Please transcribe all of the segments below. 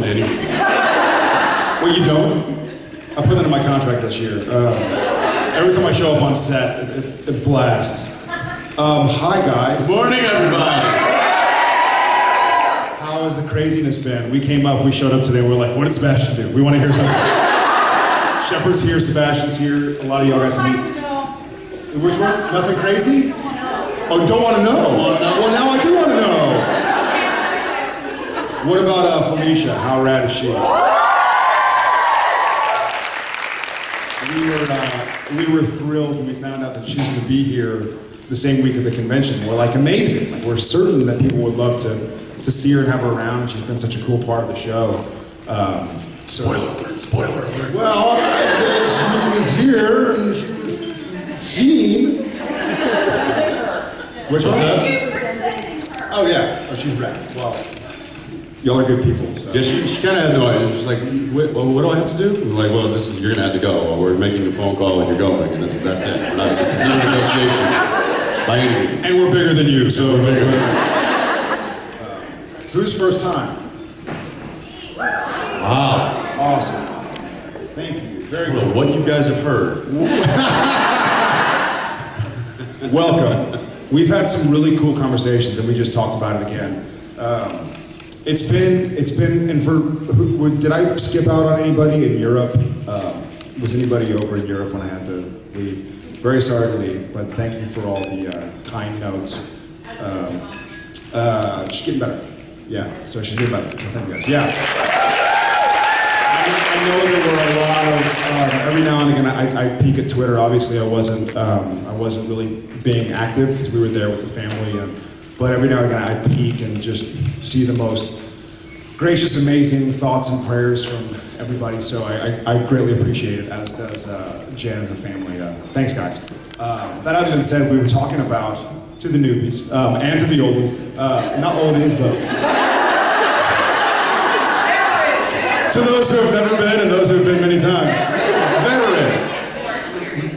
any. Well, you don't? I put that in my contract this year. Every time I show up on set, it blasts. Hi guys. Good morning, everybody. How has the craziness been? We came up, we showed up today, we're like, what did Sebastian do? We want to hear something. Shepard's here, Sebastian's here, a lot of y'all got to meet. Which one? Nothing crazy? Oh, don't want to know? Well, now I do want to know. What about Felicia? How rad is she? We were thrilled when we found out that she was going to be here the same week of the convention. We're like, amazing. Like, we're certain that people would love to see her and have her around. She's been such a cool part of the show. Spoiler alert, spoiler alert. Well, she was here and she was seen. Which was that? Oh yeah. Oh, she's rad. Well, y'all are good people. So. Yeah, she kind of had no idea. She's like, what do I have to do? I'm like, well, you're gonna have to go. Well, we're making a phone call and you're going, and that's it. This is not a negotiation by any means. And we're bigger than you, so. Who's first time? Wow. Awesome. Thank you. Very well, good. what you guys have heard. Welcome. We've had some really cool conversations, and we just talked about it again. It's been, and did I skip out on anybody in Europe? Was anybody over in Europe when I had to leave? Very sorry to leave, but thank you for all the kind notes. She's getting better. Yeah, so she's getting better. So thank you guys. Yeah. I know there were a lot of, every now and again I peek at Twitter. Obviously I wasn't really being active because we were there with the family, but every now and again I peek and just see the most gracious, amazing thoughts and prayers from everybody, so I greatly appreciate it, as does Jen and the family. Thanks guys. That having been said, we were talking about, to the newbies, and to the oldies, not oldies, but to those who have never been and those who have been many times. Veteran.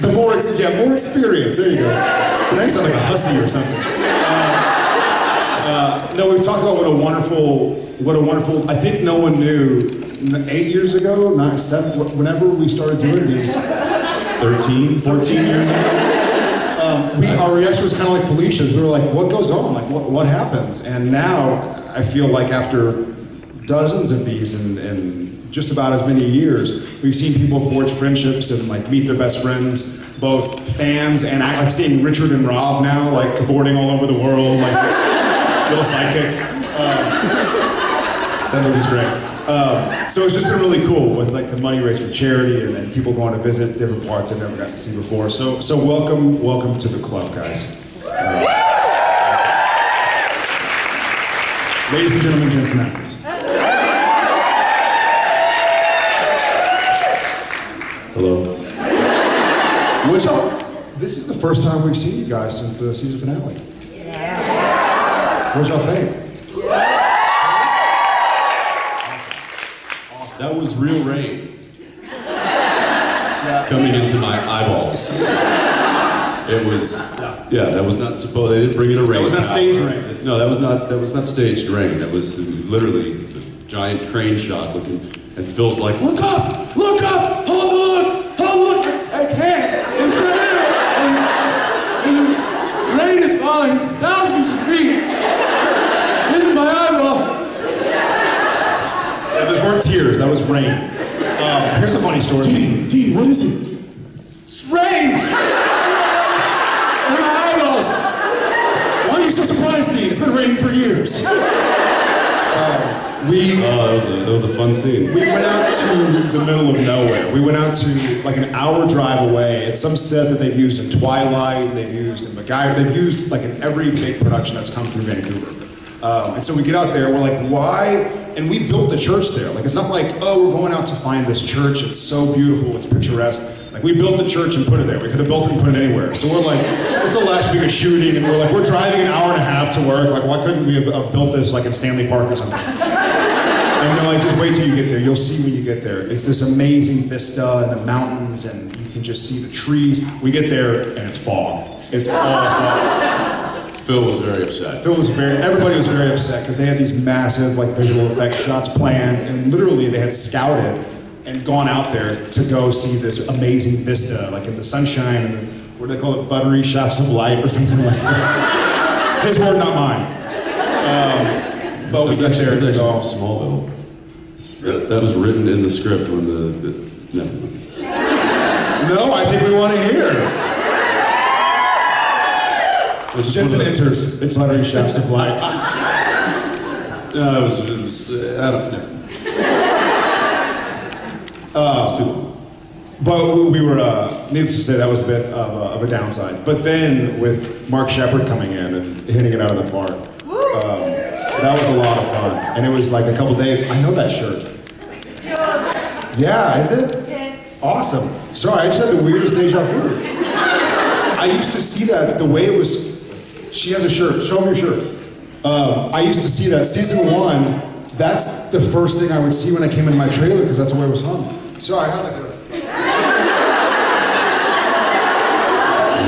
The more experience, there you go. Now you sound like a hussy or something. No, we've talked about what a wonderful, I think no one knew 8 years ago, 9, 7, whenever we started doing these. 13, 14 years ago. Our reaction was kind of like Felicia's. We were like, what goes on? Like, what happens? And now, I feel like after dozens of these and just about as many years, we've seen people forge friendships and like meet their best friends, both fans and like seeing Richard and Rob now, like cavorting all over the world, like little sidekicks. That movie's great. So it's just been really cool with like the money raised for charity and then people going to visit different parts I've never got to see before. So welcome to the club, guys. Ladies and gentlemen, gents and actors. Hello. This is the first time we've seen you guys since the season finale. Yeah. What y'all think? Awesome. That was real rain coming into my eyeballs. It was, that was not supposed. They didn't bring in a rain. That was not staged rain. No, that was not staged rain. That was literally the giant crane shot looking. And Phil's like, look up, oh look, I can't. It's right here. And rain is falling thousands of feet into my eyeball. Yeah, those weren't tears. That was rain. Here's a funny story. Dean, what is it? It's rain. Why are you so surprised, Dean? It's been raining for years. That was a fun scene. We went out to the middle of nowhere. We went out to like an hour drive away. It's some set that they've used in Twilight, they've used in MacGyver, they've used like in every big production that's come through Vancouver. And so we get out there, we're like, why? And we built the church there. Like, it's not like, oh, we're going out to find this church. It's so beautiful, it's picturesque. Like, we built the church and put it there. We could have built it and put it anywhere. So we're like, it's the last week of shooting, and we're driving an hour and a half to work. Like, why couldn't we have built this like in Stanley Park or something? And they're like, just wait till you get there. You'll see when you get there. It's this amazing vista and the mountains, and you can just see the trees. We get there, and it's fog. It's all fog. Phil was very upset. Everybody was very upset because they had these massive like visual effects shots planned, and literally they had scouted and gone out there to go see this amazing vista, like in the sunshine, and what do they call it, buttery shafts of light or something like that. His word, not mine. But we got there to go. Smallville. That was written in the script when no. No, I think we want to hear. Jensen enters. It's buttery shafts of light. No, it was I don't know. It's too long. But we were, needless to say, that was a bit of a downside. But then with Mark Shepard coming in and hitting it out of the park, that was a lot of fun. And it was like a couple days. I know that shirt. Yeah, is it? Awesome. Sorry, I just had the weirdest deja vu. I used to see that the way it was. She has a shirt. Show me your shirt. I used to see that season 1. That's the first thing I would see when I came in my trailer because that's the way it was hung. Sorry, I had like a.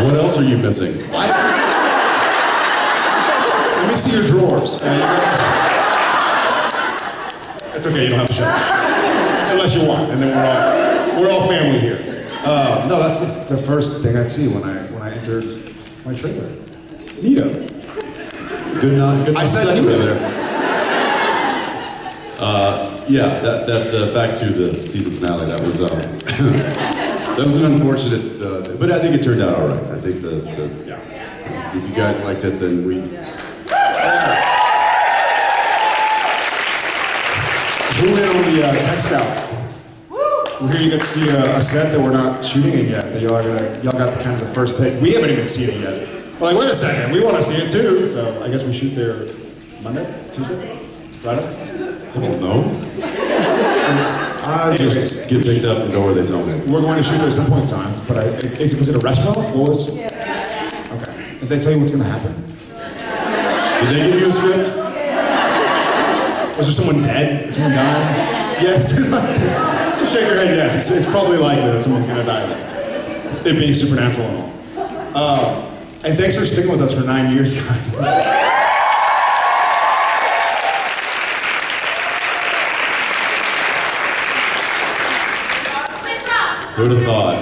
What else are you missing? Let me see your drawers. It's okay, you don't have to show it. Unless you want, and then we're all family here. No, that's the first thing I'd see when I entered my trailer. Neato. Good enough. I said Neato there. Yeah, that back to the season finale. That was that was an unfortunate, but I think it turned out all right. I think if you guys liked it, then we. Who in on the tech scout? We're here. You get to see a set that we're not shooting in yet. That y'all got the kind of the first pick. We haven't even seen it yet. We're like, wait a second, we want to see it too. So I guess we shoot there Monday, Tuesday, Friday. I don't know. I just get picked up and go where they tell me. We're going to shoot there at some point in time, but was it a restaurant? What was? Yeah. Okay. Did they tell you what's going to happen? Did they give you a script? Was there someone dead? Is someone dying? Yes. Just shake your head. Yes. It's probably likely that someone's going to die there. It being supernatural and all. And thanks for sticking with us for 9 years, guys. Who'd have thought?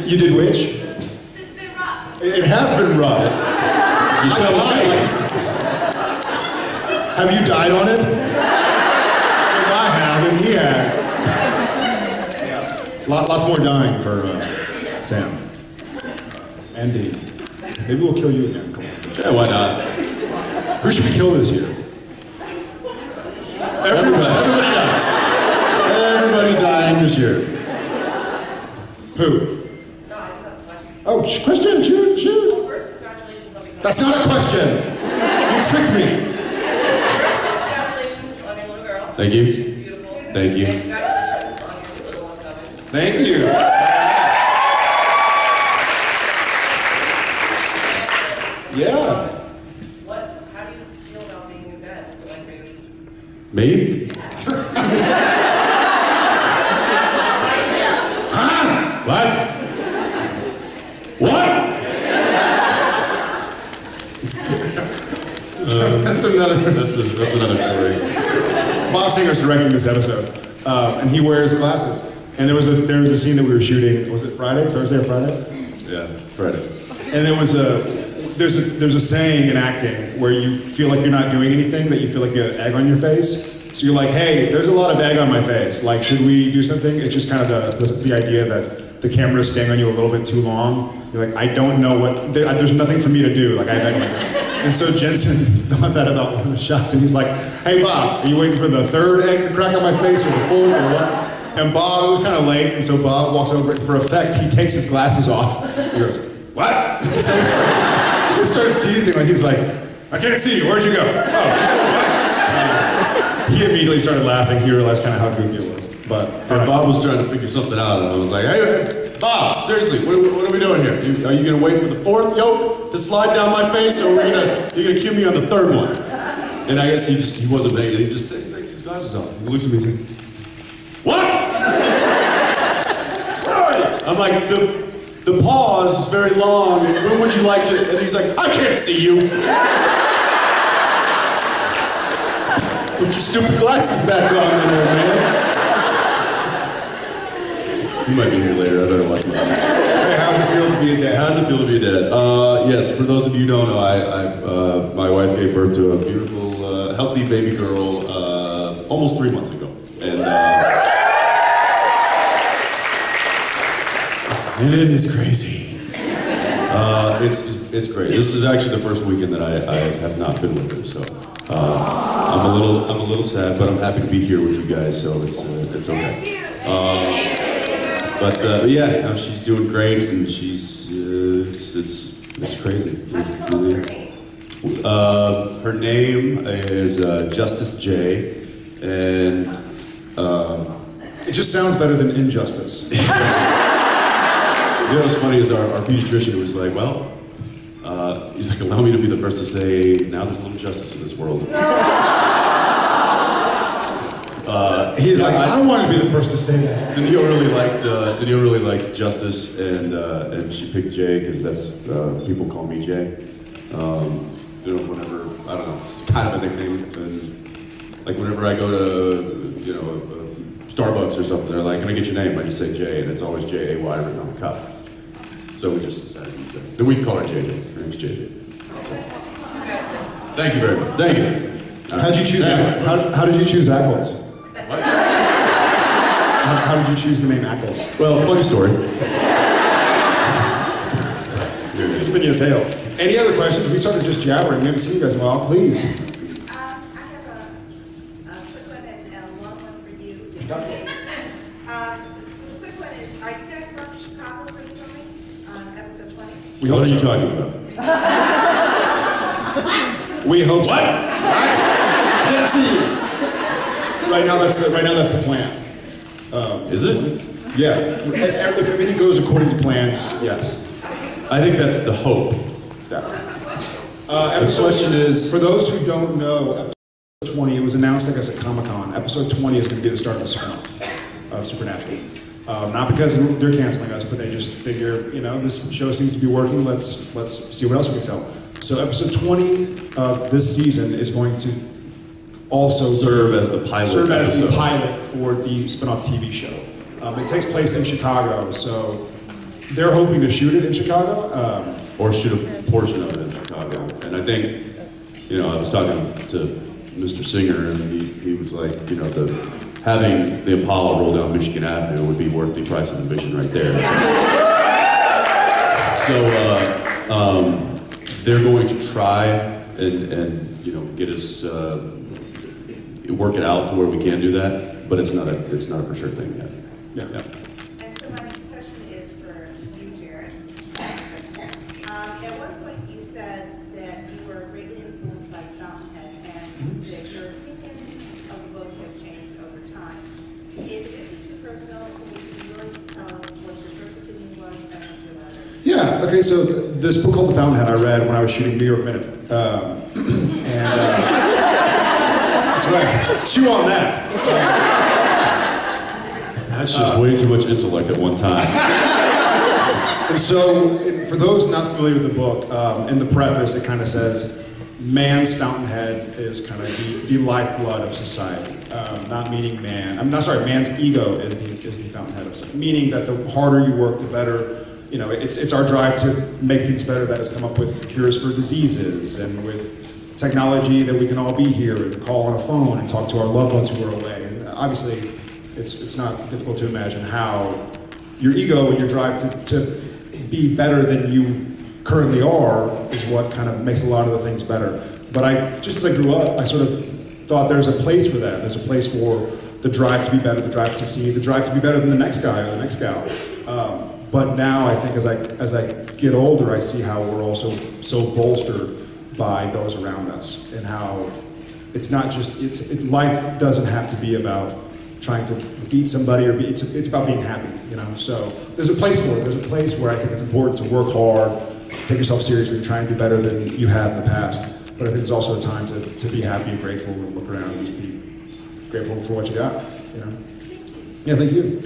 You did which? It's been rough. It has been rough. You tell me. Have you died on it? Because I have, and he has. Lots more dying for Sam. And Dean. Maybe we'll kill you again. Come on. Yeah, why not? Who should we kill this year? Everybody does. Everybody's dying this year. Who? Oh, question, shoot. First, congratulations on becoming. That's not a question. You tricked me. Congratulations on your little girl. Thank you. She's beautiful. Thank you. And congratulations on your little one coming. Thank you. Yeah. How do you feel about being a dad? What's it like for you? Me? Huh? What? What? That's another story. Bob Singer's directing this episode, and he wears glasses. And there was a scene that we were shooting. Was it Thursday or Friday? Yeah, Friday. And there's a saying in acting where you feel like you're not doing anything, that you feel like you have egg on your face. So you're like, hey, there's a lot of egg on my face. Like, should we do something? It's just kind of the idea that the camera is staying on you a little bit too long. You're like, I don't know what. There's nothing for me to do. Like I have egg on my face. And so Jensen thought that about one of the shots, and he's like, hey Bob, are you waiting for the third egg to crack on my face or the fourth or what? And Bob, it was kind of late, and so Bob walks over, and for effect, he takes his glasses off. He goes, what? And so we started teasing, like he's like, I can't see you, where'd you go? Oh, what? He immediately started laughing, he realized kind of how goofy it was. But Bob was trying to figure something out, and I was like, hey, Bob, seriously, what are we doing here? Are you gonna wait for the fourth yolk to slide down my face, or you're gonna cue me on the third one? And I guess he wasn't making it. He just takes his glasses off. He looks at me and says, what? I'm like, the the pause is very long, and when would you like to, and he's like, I can't see you. Put your stupid glasses back on, you know, man. You might be here later, I better watch my Hey, how's it feel to be a dad? How does it feel to be a dad? Yes, for those of you who don't know, my wife gave birth to a beautiful, healthy baby girl almost 3 months ago. And it is crazy. It's great. This is actually the first weekend that I have not been with her, so I'm a little sad, but I'm happy to be here with you guys, so it's okay. But yeah, no, she's doing great, and she's it's crazy. Her name is Justice J, and it just sounds better than Injustice. You know what's funny is our pediatrician was like, well, he's like, allow me to be the first to say, now there's a little justice in this world. He's like, I want to be the first to say that. Danielle really liked Justice, and she picked Jay because that's people call me Jay. You know, whenever, I don't know, it's kind of a nickname. And like whenever I go to, you know, Starbucks or something, they're like, can I get your name? I just say Jay, and it's always J-A-Y written on the cup. So we just decided to use that. Then we can call her JJ. Her name's JJ. So. Thank you very much. Thank you. How'd you choose that? How did you choose Ackles? What? How did you choose the name Ackles? Well, funny story. Spin your tail. Any other questions? We started just jabbering. We haven't seen you guys in a while. Please. I have a quick one and a long one for you. So the quick one is, are you guys going to Chicago for the filming on episode 20? What are you talking about? We hope so. What? I can't see you. Right now, that's the plan. Is it? Yeah. If everything goes according to plan, yes. I think that's the hope. Yeah. The question is, for those who don't know, episode 20, it was announced, I guess, at Comic-Con. Episode 20 is going to be the start of the spin-off of Supernatural. Not because they're canceling us, but they just figure, you know, this show seems to be working. Let's see what else we can tell. So episode 20 of this season is going to also serve as the pilot for the spin-off TV show. It takes place in Chicago, so they're hoping to shoot it in Chicago. or shoot a portion of it in Chicago. And I think, you know, I was talking to Mr. Singer, and he was like, you know, having the Apollo roll down Michigan Avenue would be worth the price of admission right there. So they're going to try and you know, get us work it out to where we can do that, but it's not a for sure thing yet. Yeah. And so my question is for you, Jared. At one point you said that you were greatly influenced by Fountainhead and that your opinion of the book has changed over time. If it isn't too personal, would you be willing to tell us what your first opinion was and what your last? Yeah, okay, so this book called The Fountainhead I read when I was shooting New York Minute. That's right. Chew on that. That's just way too much intellect at one time. And so, for those not familiar with the book, in the preface it kind of says, man's fountainhead is kind of the lifeblood of society. Not meaning man. Man's ego is the fountainhead of society. Meaning that the harder you work, the better. You know, it's our drive to make things better that has come up with cures for diseases and with technology that we can all be here and call on a phone and talk to our loved ones who are away. And obviously, it's not difficult to imagine how your ego and your drive to be better than you currently are is what kind of makes a lot of the things better. But just as I grew up, I sort of thought there's a place for that. There's a place for the drive to be better, the drive to succeed, the drive to be better than the next guy or the next gal. But now I think as I get older, I see how we're also so bolstered by those around us, and how it's not just life doesn't have to be about trying to beat somebody or it's about being happy, you know. So there's a place for it. There's a place where I think it's important to work hard, to take yourself seriously, and try and do better than you have in the past. But I think it's also a time to be happy and grateful and look around and just be grateful for what you got, you know. Yeah, thank you.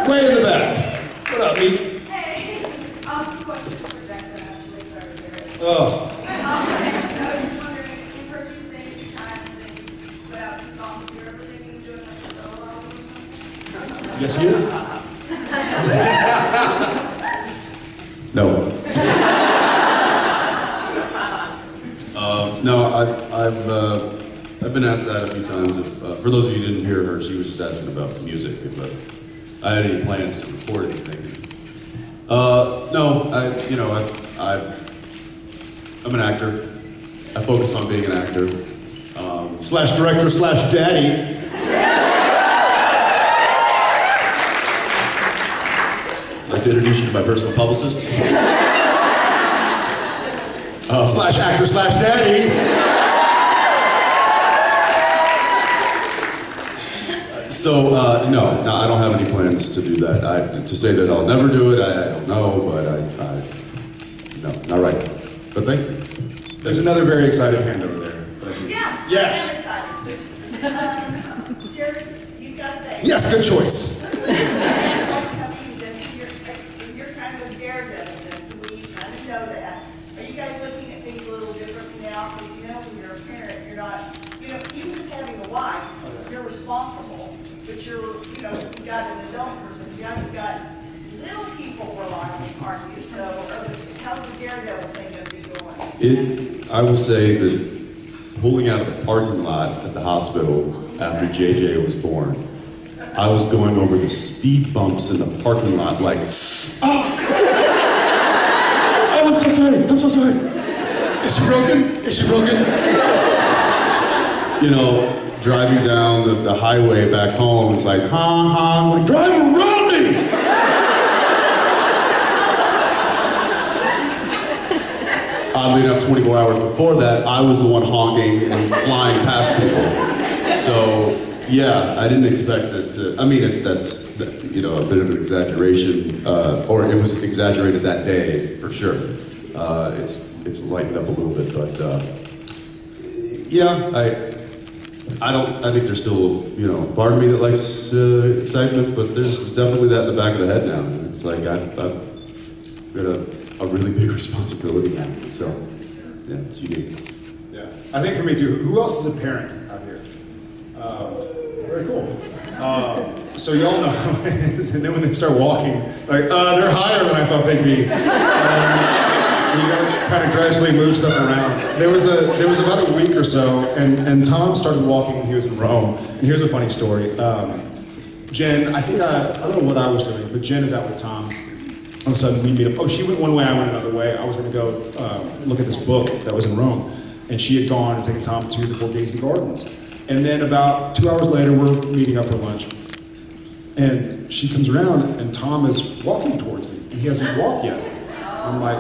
Way in the back. What up? up, Meek? Hey, this question is for Jackson, actually. Sorry, Jared. Oh. I was wondering, we've heard you sing a few times and put out some songs. Do you ever think of doing like a solo album or something? Yes, he is. No. No, I've been asked that a few times. If, for those of you who didn't hear her, she was just asking about music, but I had any plans to record anything. No, I'm an actor. I focus on being an actor. Slash director slash daddy. I'd like to introduce you to my personal publicist. Slash actor slash daddy. So, no, I don't have any plans to do that. To say that I'll never do it, I don't know, but no, not right. But thank you. There's another very excited hand over there. Yes. Yes. I'm excited. Jared, you've got a date. Yes, good choice. You're kind of daredevil, so we kind of know that. Are you guys looking at things a little differently now? Because when you're a parent, you're not, even just having a wife, you're responsible. But you've got an adult person. You've got little people relying on you. So, how's the daredevil thing going to be going? I will say that pulling out of the parking lot at the hospital after JJ was born, I was going over the speed bumps in the parking lot like, oh, I'm so sorry, I'm so sorry. Is she broken? Is she broken? Driving down the highway back home, it's like, I'm like, drive around me! Oddly enough, 24 hours before that, I was the one honking and flying past people. So, yeah, I didn't expect it to, that's a bit of an exaggeration, or it was exaggerated that day, for sure. It's lightened up a little bit, but, yeah, I think there's still, part of me that likes excitement, but there's definitely that in the back of the head now. It's like, I've got a really big responsibility now, so, yeah, it's unique. Yeah, I think for me too. Who else is a parent out here? Very cool. So y'all know how it is, and then when they start walking, like, they're higher than I thought they'd be. You gotta kind of gradually move stuff around. There was about a week or so, and Tom started walking when he was in Rome. And here's a funny story. Jen, I don't know what I was doing, but Jen is out with Tom. All of a sudden we meet up. Oh, she went one way, I went another way. I was gonna go look at this book that was in Rome. And she had gone and taken Tom to the Borghese Gardens. And then about 2 hours later, we're meeting up for lunch. And she comes around and Tom is walking towards me. And he hasn't walked yet. I'm like,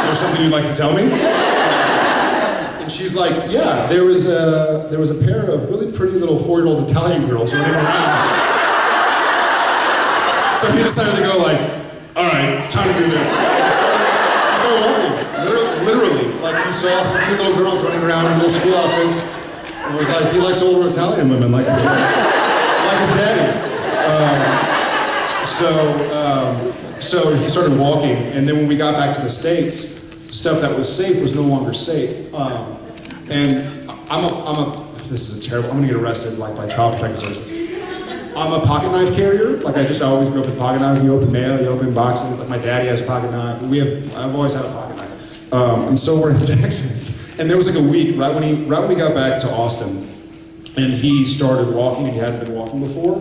there's something you'd like to tell me? And she's like, yeah, there was a pair of really pretty little 4-year-old Italian girls running around. So he decided to go like, all right, time to do this. He started walking, literally. Like he saw some cute little girls running around in little school outfits. It was like, he likes older Italian women, like his daddy. So he started walking, and then when we got back to the States, stuff that was safe was no longer safe. And this is terrible, I'm gonna get arrested like by Child Protective Services. I'm a pocket knife carrier, like I always grew up with pocket knives. You open mail, you open boxes, like my daddy has a pocket knife. I've always had a pocket knife. And so we're in Texas, and there was like a week, right when we got back to Austin, and he started walking, and he hadn't been walking before,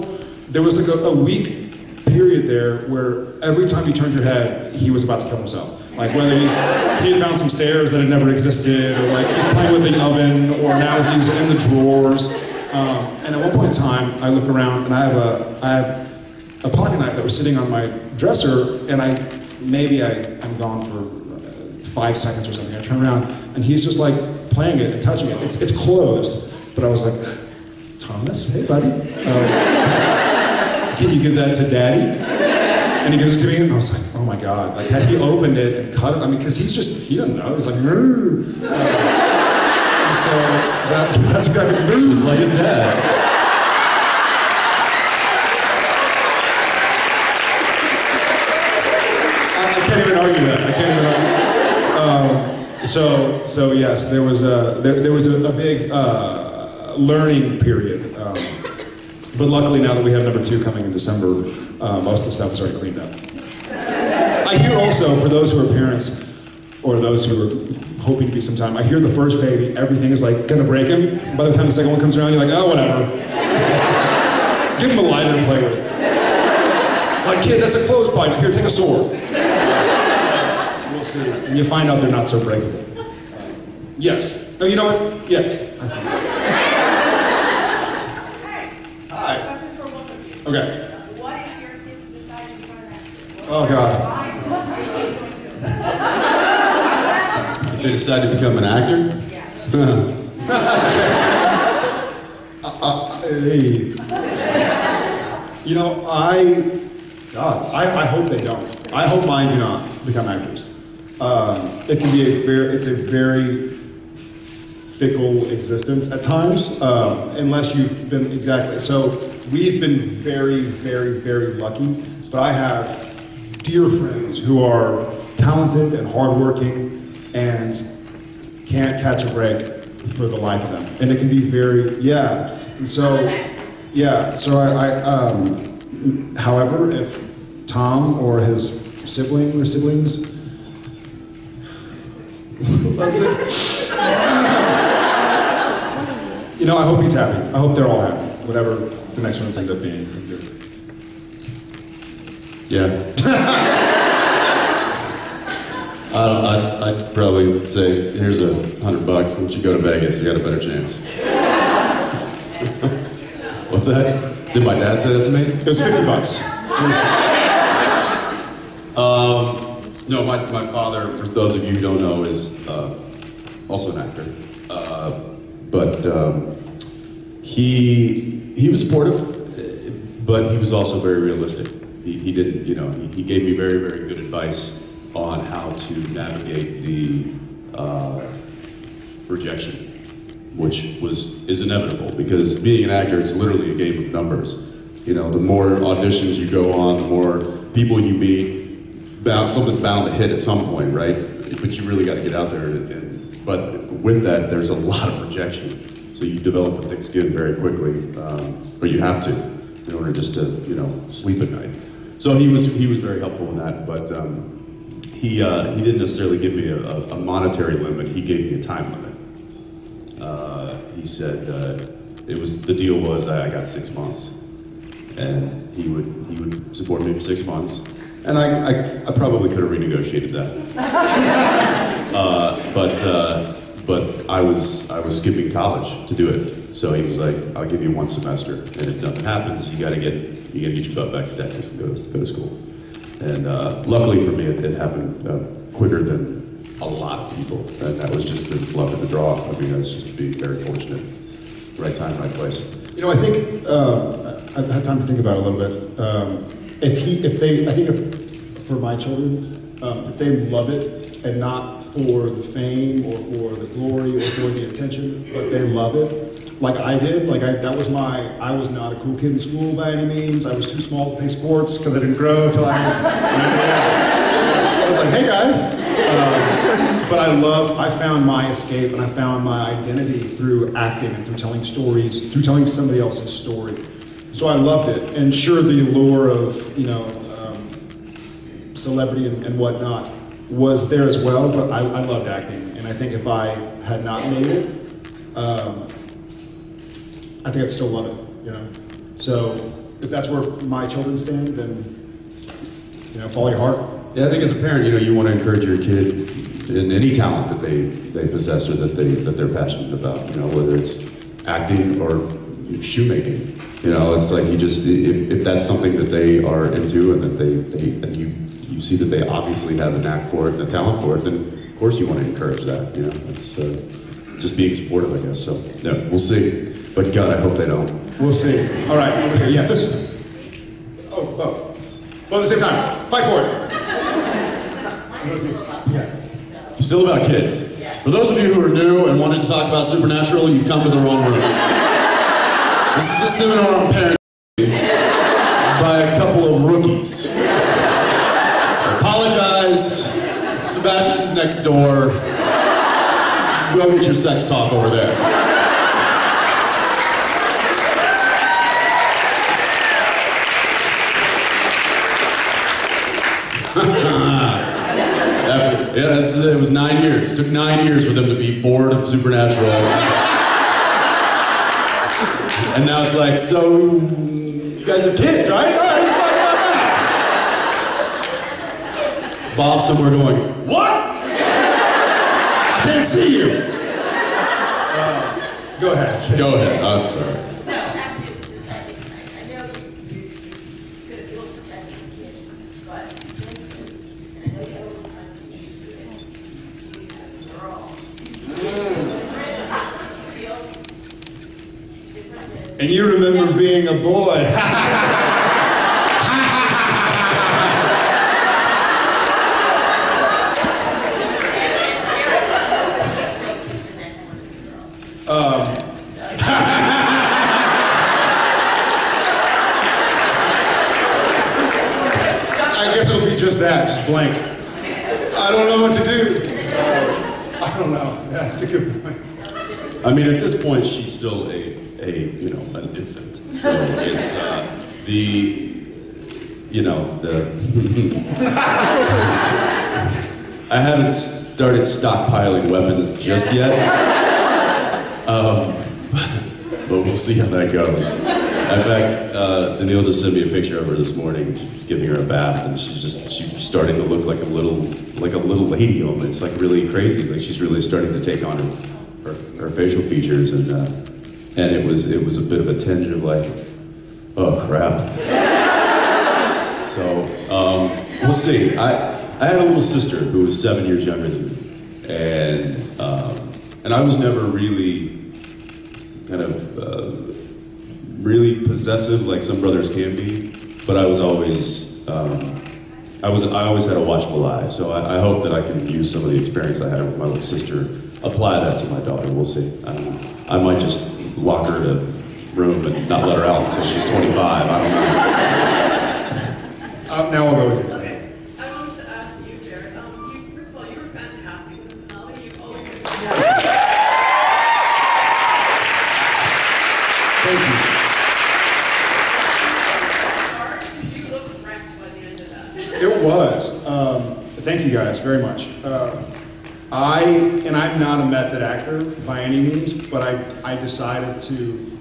there was like a week period there where every time you turned your head, he was about to kill himself. Like whether he had found some stairs that had never existed, or like he's playing with the oven, or now he's in the drawers. And at one point in time, I look around and I have a pocket knife that was sitting on my dresser, and I'm gone for 5 seconds or something. I turn around and he's just like playing it and touching it. It's closed, but I was like, Thomas, hey buddy, can you give that to Daddy? And he gives it to me, and I was like, oh my God, like had he opened it and cut it, because he doesn't know, he's like, so that's exactly just like his dad. can't even argue that. I can't even argue. So yes, there was a big learning period. But luckily, now that we have number 2 coming in December, most of the stuff is already cleaned up. I hear also, for those who are parents, or those who are hoping to be sometime, I hear the first baby, everything is like gonna break him. By the time the second one comes around, you're like, oh, whatever. Give him a lighter to play with. Like, kid, that's a clothespine. Here, take a sword. We'll see. And you find out they're not so breakable. Yes. Oh, you know what? Yes. I see. Hi. Questions for both of you. Okay. What if your kids decide to become an actor? Oh, God. They decide to become an actor? Hey. You know, I hope they don't. I hope mine do not become actors. It can be it's a very fickle existence at times, unless you've been exactly. So we've been very, very, very lucky, but I have dear friends who are talented and hardworking and can't catch a break for the life of them. And it can be very, yeah. And so, yeah, so however, if Tom or his sibling or siblings loves it, you know, I hope he's happy. I hope they're all happy, whatever the next ones end up being. Yeah. I'd probably say, here's $100. Once you go to Vegas, you got a better chance. What's that? Did my dad say that to me? It was $50. No, my father, for those of you who don't know, is also an actor. But he was supportive, but he was also very realistic. He didn't, you know, he gave me very, very good advice on how to navigate the rejection, which is inevitable, because being an actor, it's literally a game of numbers. You know, the more auditions you go on, the more people you meet, something's bound to hit at some point, right? But you really got to get out there. But with that, there's a lot of rejection. So you develop a thick skin very quickly, or you have to, in order just to, you know, sleep at night. So he was very helpful in that, but he didn't necessarily give me a monetary limit. He gave me a time limit. He said the deal was I got 6 months, and he would support me for 6 months, and I probably could have renegotiated that. But I was skipping college to do it. So he was like, I'll give you 1 semester, and if nothing happens, you gotta get your butt back to Texas and go to school. And luckily for me, it happened quicker than a lot of people, and that was just the luck of the draw. I mean, I was just being very fortunate. Right time, right place. You know, I think I've had time to think about it a little bit. For my children, if they love it and not for the fame or for the glory or for the attention, but they love it, like I did. I was not a cool kid in school by any means. I was too small to play sports because I didn't grow until I was like, hey guys. But I found my escape and I found my identity through acting and through telling stories, through telling somebody else's story. So I loved it. And sure, the allure of, you know, celebrity and whatnot was there as well, but I loved acting. And I think if I had not made it, I think I'd still love it, you know? So if that's where my children stand, then, you know, follow your heart. Yeah, I think as a parent, you know, you want to encourage your kid in any talent that they possess or that they're passionate about. You know, whether it's acting or shoemaking. You know, it's like if that's something that they are into and that you see that they obviously have a knack for it and a talent for it, then of course you want to encourage that. You know, it's just being supportive, I guess. So yeah, we'll see. But God, I hope they don't. We'll see. All right, over here, yes. Oh. Well, at the same time, fight for it. Still about kids. For those of you who are new and wanted to talk about Supernatural, you've come to the wrong room. This is a seminar on parenting by a couple of rookies. I apologize. Sebastian's next door. Go get your sex talk over there. It was 9 years. It took 9 years for them to be bored of Supernatural. And now it's like, so you guys have kids, right? All right, let's talk about that. Bob somewhere going, what? I can't see you. Go ahead. Go ahead. I'm sorry. No, actually, it was just like, I know you could have built perfection for kids, but Jensen, and I know you have a little time to get used to it, you have a girl. And you remember being a boy. I guess it'll be just that, just blank. I don't know what to do. I don't know. Yeah, that's a good point. I mean, at this point, she's still an infant. So it's I haven't started stockpiling weapons just yet. But we'll see how that goes. In fact, Danielle just sent me a picture of her this morning. She's giving her a bath, and she's starting to look like a little lady. It's like really crazy. Like she's really starting to take on her facial features, and it was a bit of a tinge of like, oh crap. So we'll see. I had a little sister who was 7 years younger than me, and I was never really kind of really possessive like some brothers can be, but I was always I always had a watchful eye. So I hope that I can use some of the experience I had with my little sister, apply that to my daughter. We'll see. I might just lock her in a room and not let her out until she's 25. I don't know. Now I'll go with you. I wanted to ask you, Jared. First of all, you were fantastic with the finale. You've always been Thank you. you looked wrecked by the end of that. It was. Thank you guys very much. I'm not a method actor by any means, but I decided to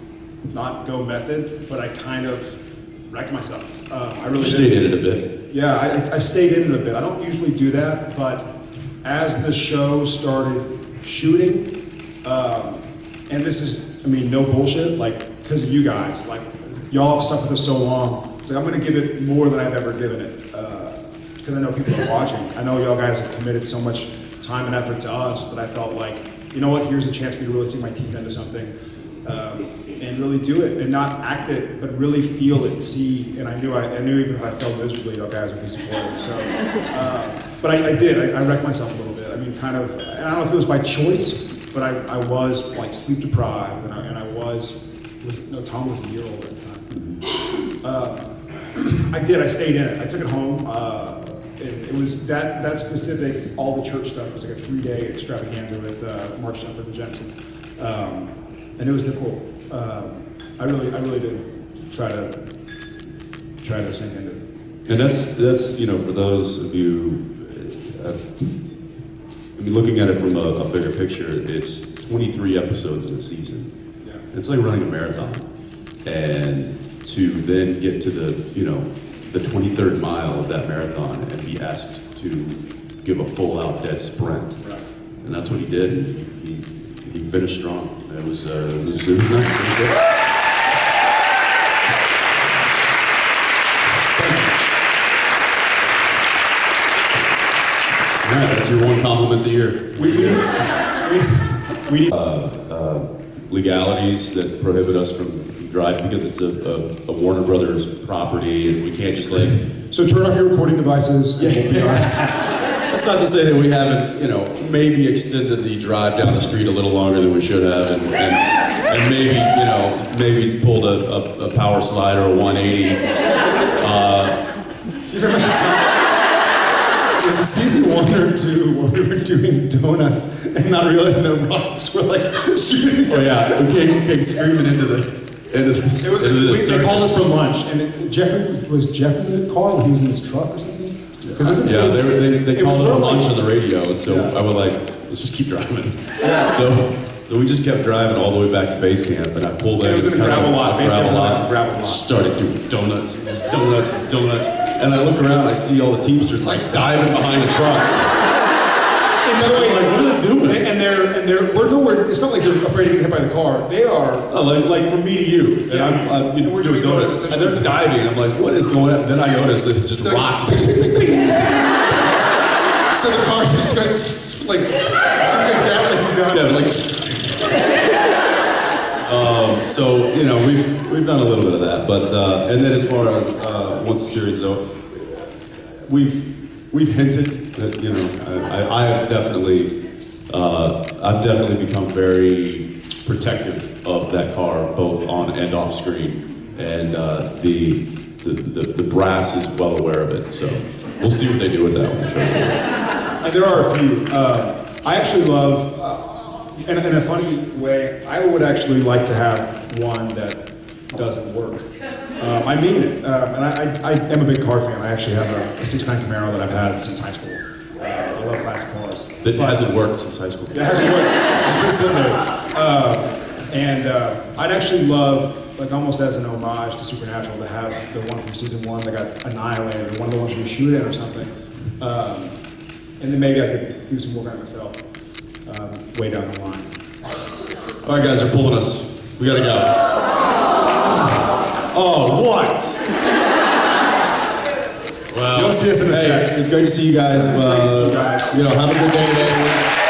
not go method, but I kind of wrecked myself. I really Stayed in it a bit. Yeah, I stayed in it a bit. I don't usually do that, but as the show started shooting, and this is, I mean, no bullshit, like, because of you guys, like, y'all have stuck with us so long, it's like, I'm gonna give it more than I've ever given it, because I know people are watching. I know y'all guys have committed so much time and effort to us that I felt like, you know what, here's a chance for me to really sink my teeth into something, and really do it, and not act it, but really feel it, see, and I knew even if I felt miserably, y'all guys would be supportive, so, but I did, I wrecked myself a little bit, I mean, kind of, and I don't know if it was by choice, but I was, like, sleep deprived, and I Tom was a year old at the time. I stayed in it, I took it home, it was that specific, all the church stuff was like a 3-day extravaganza with Mark Shepard and Jensen. And it was difficult. I really did try to sink into it. And that's for those of you, I mean, looking at it from a bigger picture, it's 23 episodes in a season. Yeah. It's like running a marathon, and to then get to the 23rd mile of that marathon and be asked to give a full-out dead sprint, Right. and that's what he did. And he finished strong. It was nice. It was good. All right, that's your one compliment of the year. We need Legalities that prohibit us from driving because it's a Warner Brothers property, and we can't just like. So turn off your recording devices. That's not to say that we haven't, maybe extended the drive down the street a little longer than we should have, and maybe, maybe pulled a power slide or a 180. Do you remember that time? It was in season 1, one or two where we were doing donuts and not realizing that rocks were like shooting. Oh yeah, we came screaming into the They called us for lunch, and was Jeff in the car when he was in his truck or something? Yeah, they called it a lunch on the radio, and so I was like, let's just keep driving. So we just kept driving all the way back to base camp, and I pulled in. It was in a gravel lot. Gravel lot. Started doing donuts, and I look around, and I see all the Teamsters like diving behind the truck. And by the way, like, what are they doing? And we're nowhere. It's not like they're afraid to get hit by the car. They are. Like from me to you. And I'm we're doing donuts, and they're diving. I'm like, what is going on? Then I notice that it's just rocks. So the car's just going like, so we've done a little bit of that, but and then as far as once the series is over, we've hinted that I've definitely become very protective of that car, both on and off screen, and the brass is well aware of it. So we'll see what they do with that one. Sure. And there are a few. I actually love, in a funny way, I would actually like to have one that doesn't work. I mean it. And I am a big car fan. I actually have a 69 Camaro that I've had since high school. I love classic cars. That hasn't worked since high school. That hasn't worked. It's been sitting there. I'd actually love, like almost as an homage to Supernatural, to have the one from season 1 that got annihilated, or one of the ones we shoot in or something. And then maybe I could do some work on it myself way down the line. All right, guys, they're pulling us. We gotta go. Oh, what? Well, you'll see us in a sec. It's great to see you guys. Great to see you guys. Have a good day today.